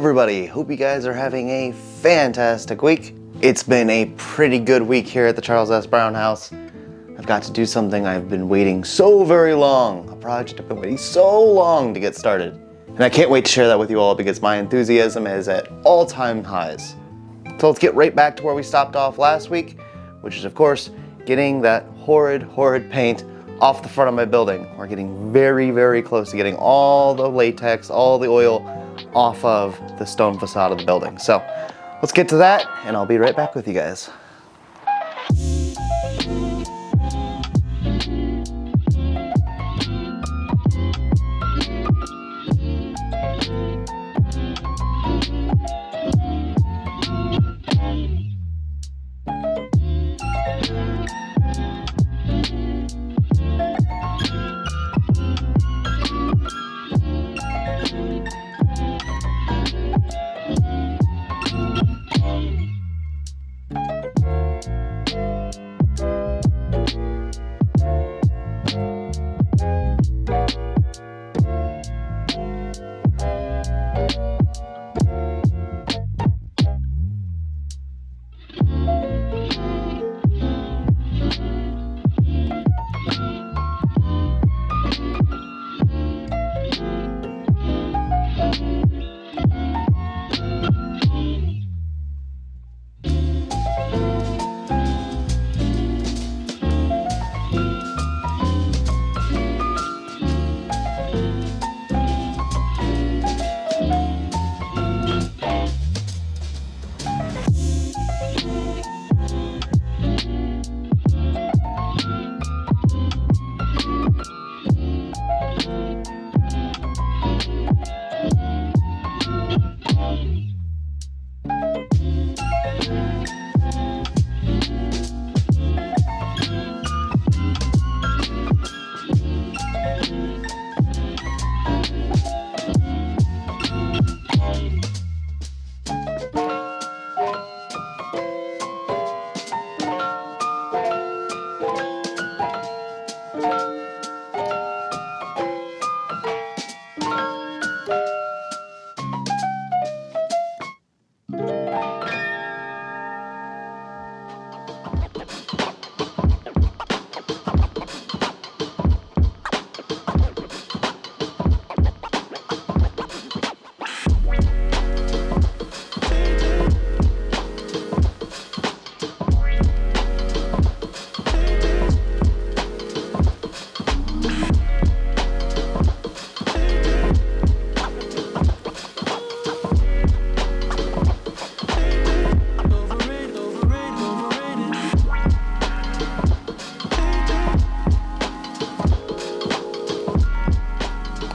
everybody, hope you guys are having a fantastic week. It's been a pretty good week here at the Charles S. Brown house. I've got to do something I've been waiting so very long, a project I've been waiting so long to get started. And I can't wait to share that with you all because my enthusiasm is at all-time highs. So let's get right back to where we stopped off last week, which is of course getting that horrid paint off the front of my building. We're getting very, very close to getting all the latex, all the oil off of the stone facade of the building. So let's get to that and I'll be right back with you guys.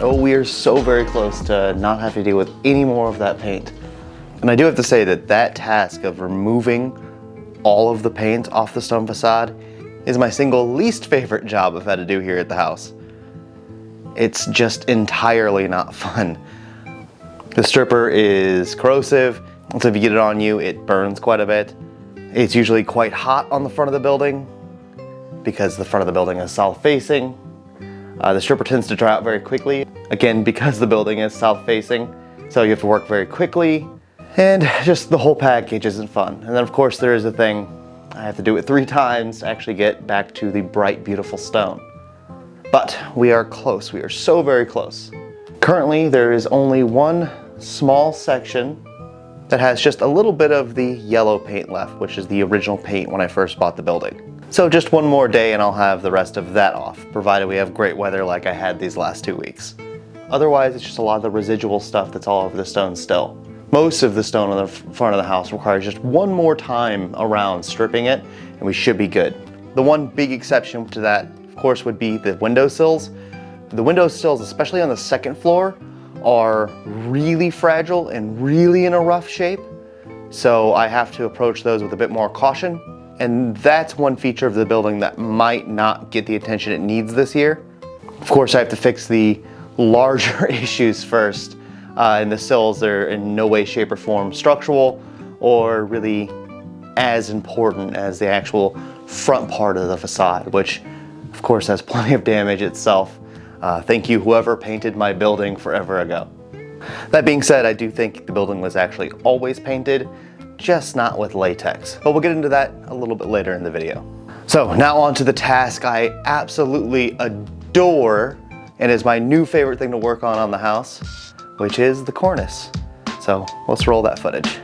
Oh, we are so very close to not having to deal with any more of that paint. And I do have to say that that task of removing all of the paint off the stone facade is my single least favorite job I've had to do here at the house. It's just entirely not fun. The stripper is corrosive, so if you get it on you, it burns quite a bit. It's usually quite hot on the front of the building because the front of the building is south-facing. The stripper tends to dry out very quickly, again, because the building is south-facing, so you have to work very quickly, and just the whole package isn't fun. And then of course there is a thing, I have to do it 3 times to actually get back to the bright, beautiful stone. But we are close, we are so very close. Currently there is only one small section that has just a little bit of the yellow paint left, which is the original paint when I first bought the building. So just one more day and I'll have the rest of that off, provided we have great weather like I had these last 2 weeks. Otherwise, it's just a lot of the residual stuff that's all over the stone still. Most of the stone on the front of the house requires just one more time around stripping it, and we should be good. The one big exception to that, of course, would be the windowsills. The windowsills, especially on the second floor, are really fragile and really in a rough shape. So I have to approach those with a bit more caution. And that's one feature of the building that might not get the attention it needs this year. Of course, I have to fix the larger issues first. And the sills are in no way, shape, or form structural or really as important as the actual front part of the facade, which of course has plenty of damage itself. Thank you, whoever painted my building forever ago. That being said, I do think the building was actually always painted, just not with latex. But we'll get into that a little bit later in the video. So now on to the task I absolutely adore and is my new favorite thing to work on the house, which is the cornice. So let's roll that footage.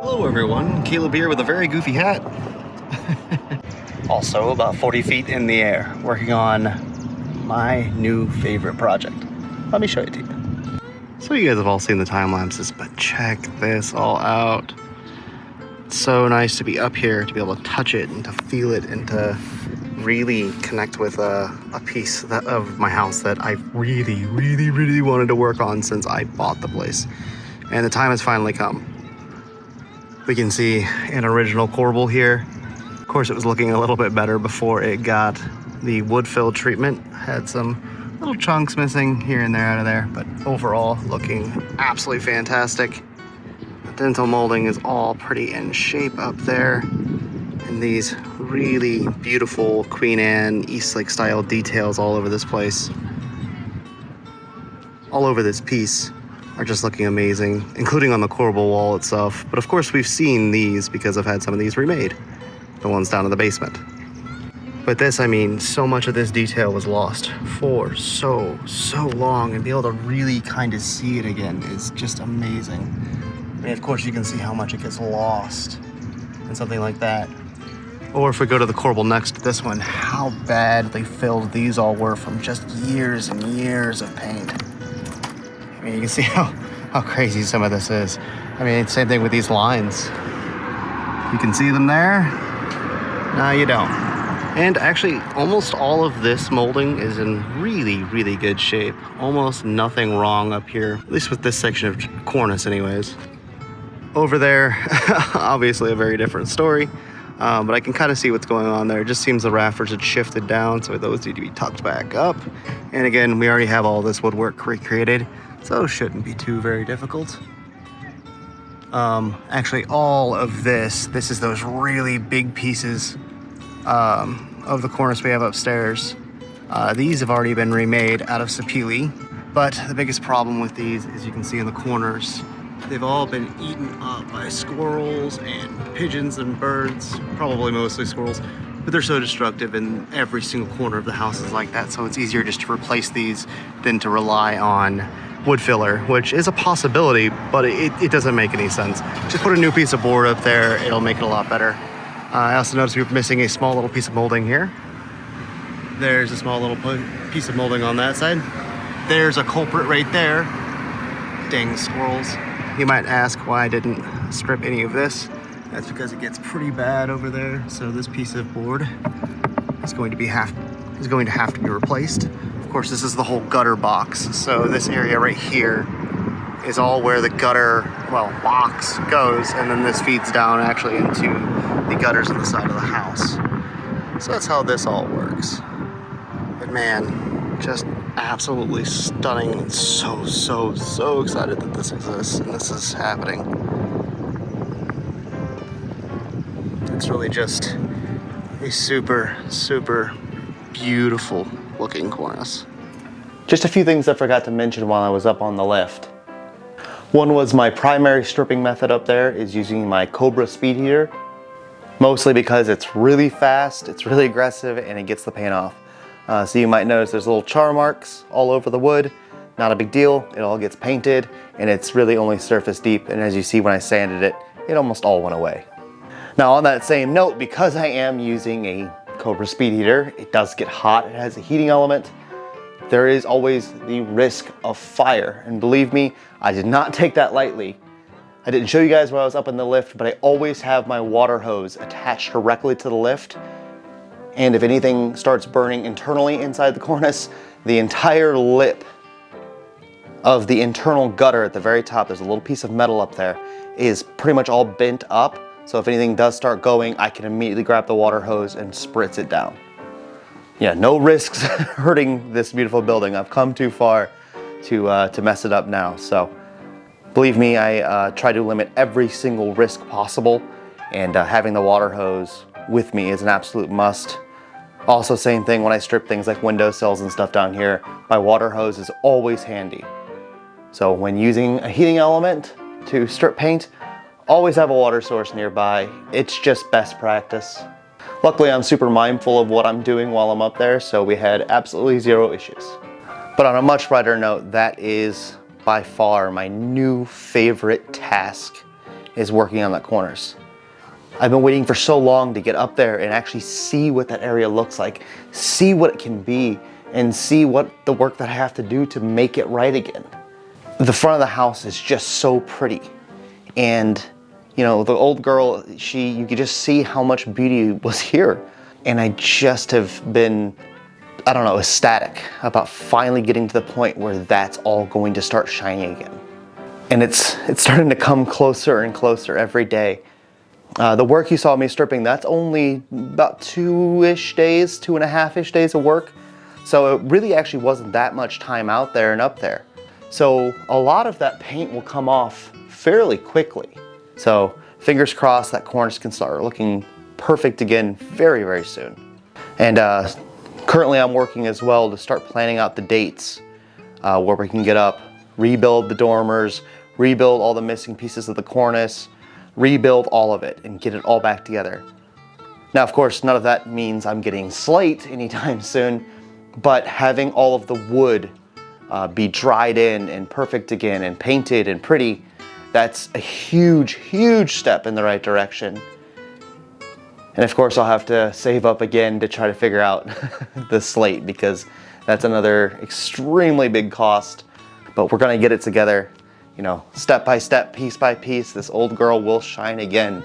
Hello everyone, Caleb here with a very goofy hat. Also about 40 feet in the air, working on my new favorite project. Let me show it to you. So you guys have all seen the time lapses, but check this all out. It's so nice to be up here, to be able to touch it and to feel it and to really connect with a piece of my house that I really wanted to work on since I bought the place. And the time has finally come. We can see an original corbel here. Of course, it was looking a little bit better before it got the wood fill treatment. Had some little chunks missing here and there out of there, but overall looking absolutely fantastic. The dental molding is all pretty in shape up there. And these really beautiful Queen Anne Eastlake style details all over this place. All over this piece are just looking amazing, including on the corbel wall itself. But of course we've seen these because I've had some of these remade, the ones down in the basement. But this, I mean, so much of this detail was lost for so long, and be able to really kind of see it again is just amazing. I mean, of course you can see how much it gets lost in something like that. Or if we go to the corbel next to this one, how badly filled these all were from just years and years of paint. I mean, you can see how crazy some of this is. I mean, same thing with these lines. You can see them there. No, you don't. And actually, almost all of this molding is in really good shape. Almost nothing wrong up here, at least with this section of cornice anyways. Over there, obviously a very different story. But I can kind of see what's going on there. It just seems the rafters had shifted down, so those need to be tucked back up. And again, we already have all this woodwork recreated, so it shouldn't be too very difficult. Actually, all of this is those really big pieces of the cornice we have upstairs. These have already been remade out of sapele, but the biggest problem with these, as you can see in the corners, they've all been eaten up by squirrels and pigeons and birds, probably mostly squirrels, but they're so destructive and every single corner of the house is like that, so it's easier just to replace these than to rely on wood filler, which is a possibility, but it doesn't make any sense. Just put a new piece of board up there, it'll make it a lot better. I also noticed we were missing a small little piece of molding here. There's a small little piece of molding on that side. There's a culprit right there. Dang squirrels. You might ask why I didn't strip any of this. That's because it gets pretty bad over there. So this piece of board is going to have to be replaced. Of course, this is the whole gutter box. So this area right here is all where the gutter, box goes, and then this feeds down actually into the gutters on the side of the house. So that's how this all works. But man, just absolutely stunning, and so excited that this exists and this is happening. It's really just a super beautiful looking cornice. Just a few things I forgot to mention while I was up on the lift. One was my primary stripping method up there is using my Cobra speed heater, mostly because it's really fast, it's really aggressive, and it gets the paint off. So you might notice there's little char marks all over the wood. Not a big deal, it all gets painted, and it's really only surface deep, and as you see when I sanded it, it almost all went away. Now on that same note, because I am using a Cobra speed heater, it does get hot, it has a heating element. There is always the risk of fire, and believe me, I did not take that lightly. I didn't show you guys while I was up in the lift, but I always have my water hose attached directly to the lift. And if anything starts burning internally inside the cornice, the entire lip of the internal gutter at the very top, there's a little piece of metal up there, is pretty much all bent up. So if anything does start going, I can immediately grab the water hose and spritz it down. Yeah, no risks hurting this beautiful building. I've come too far to mess it up now. So believe me, I try to limit every single risk possible, and having the water hose with me is an absolute must. Also, same thing when I strip things like windowsills and stuff down here, my water hose is always handy. So when using a heating element to strip paint, always have a water source nearby. It's just best practice. Luckily, I'm super mindful of what I'm doing while I'm up there, so we had absolutely zero issues. But on a much brighter note, that is by far my new favorite task is working on that cornice. I've been waiting for so long to get up there and actually see what that area looks like, see what it can be, and see what the work that I have to do to make it right again. The front of the house is just so pretty. And you know, the old girl, you could just see how much beauty was here. And I just have been, I don't know, ecstatic about finally getting to the point where that's all going to start shining again. And it's starting to come closer and closer every day. The work you saw me stripping, that's only about 2-ish days, 2.5-ish days of work. So it really actually wasn't that much time out there and up there. So a lot of that paint will come off fairly quickly. So fingers crossed that cornice can start looking perfect again very, very soon. And currently I'm working as well to start planning out the dates where we can get up, rebuild the dormers, rebuild all the missing pieces of the cornice, rebuild all of it and get it all back together. Now, of course, none of that means I'm getting slate anytime soon, but having all of the wood be dried in and perfect again and painted and pretty, that's a huge, huge step in the right direction. And of course, I'll have to save up again to try to figure out the slate because that's another extremely big cost, but we're gonna get it together. You know, step by step, piece by piece, this old girl will shine again.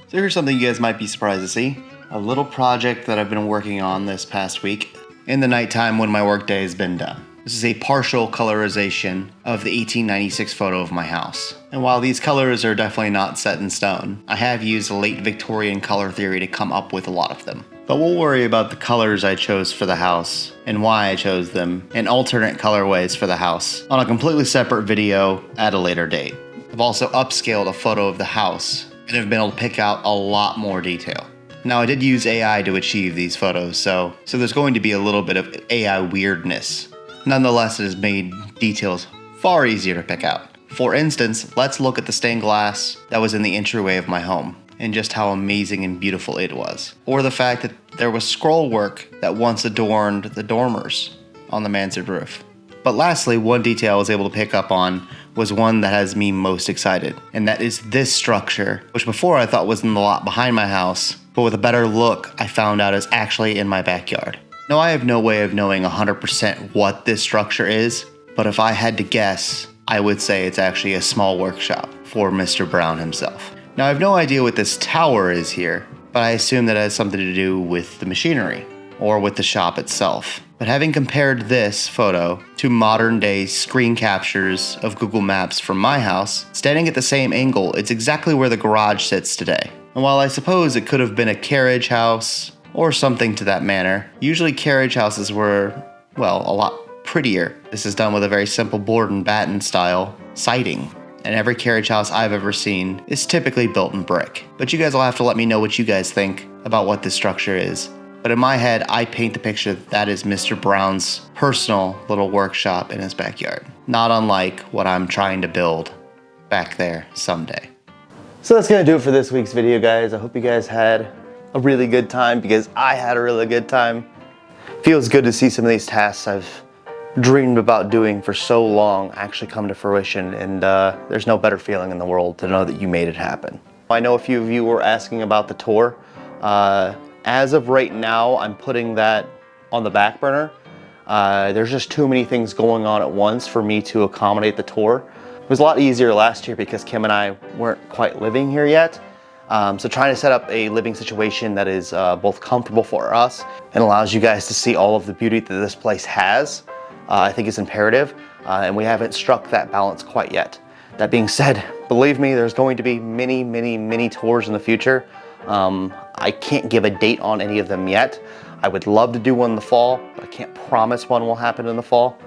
So here's something you guys might be surprised to see. A little project that I've been working on this past week in the nighttime when my workday has been done. This is a partial colorization of the 1896 photo of my house. And while these colors are definitely not set in stone, I have used late Victorian color theory to come up with a lot of them. But we'll worry about the colors I chose for the house and why I chose them and alternate colorways for the house on a completely separate video at a later date. I've also upscaled a photo of the house and have been able to pick out a lot more detail. Now I did use AI to achieve these photos, so there's going to be a little bit of AI weirdness. Nonetheless, it has made details far easier to pick out. For instance, let's look at the stained glass that was in the entryway of my home and just how amazing and beautiful it was. Or the fact that there was scroll work that once adorned the dormers on the Mansard roof. But lastly, one detail I was able to pick up on was one that has me most excited, and that is this structure, which before I thought was in the lot behind my house, but with a better look, I found out is actually in my backyard. Now, I have no way of knowing 100% what this structure is, but if I had to guess, I would say it's actually a small workshop for Mr. Brown himself. Now, I have no idea what this tower is here, but I assume that it has something to do with the machinery or with the shop itself. But having compared this photo to modern day screen captures of Google Maps from my house, standing at the same angle, it's exactly where the garage sits today. And while I suppose it could have been a carriage house or something to that manner, usually carriage houses were, well, a lot prettier. This is done with a very simple board and batten style siding. And every carriage house I've ever seen is typically built in brick. But you guys will have to let me know what you guys think about what this structure is. But in my head, I paint the picture that is Mr. Brown's personal little workshop in his backyard. Not unlike what I'm trying to build back there someday. So that's gonna do it for this week's video, guys. I hope you guys had a really good time because I had a really good time. Feels good to see some of these tasks I've dreamed about doing for so long actually come to fruition, and there's no better feeling in the world to know that you made it happen. I know a few of you were asking about the tour. As of right now, I'm putting that on the back burner. There's just too many things going on at once for me to accommodate the tour. It was a lot easier last year because Kim and I weren't quite living here yet. So trying to set up a living situation that is both comfortable for us and allows you guys to see all of the beauty that this place has, I think is imperative, and we haven't struck that balance quite yet. That being said, believe me, there's going to be many, many, many tours in the future. I can't give a date on any of them yet. I would love to do one in the fall, but I can't promise one will happen in the fall.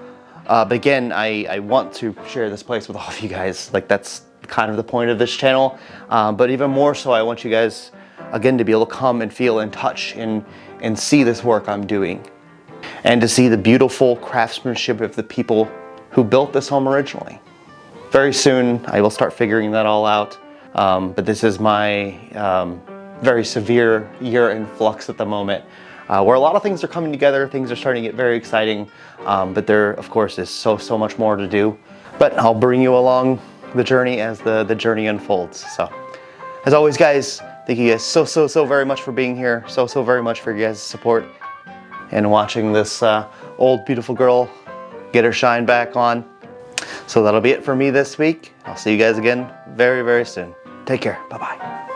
But again, I want to share this place with all of you guys. Like, that's kind of the point of this channel. But even more so, I want you guys, again, to be able to come and feel and touch and see this work I'm doing. And to see the beautiful craftsmanship of the people who built this home originally. Very soon, I will start figuring that all out. But this is my very severe year in flux at the moment, where a lot of things are coming together, things are starting to get very exciting, but there, of course, is so much more to do. But I'll bring you along the journey as the journey unfolds. So, as always, guys, thank you guys so very much for being here. So very much for your guys' support and watching this old beautiful girl get her shine back on. So that'll be it for me this week. I'll see you guys again very soon. Take care. Bye-bye.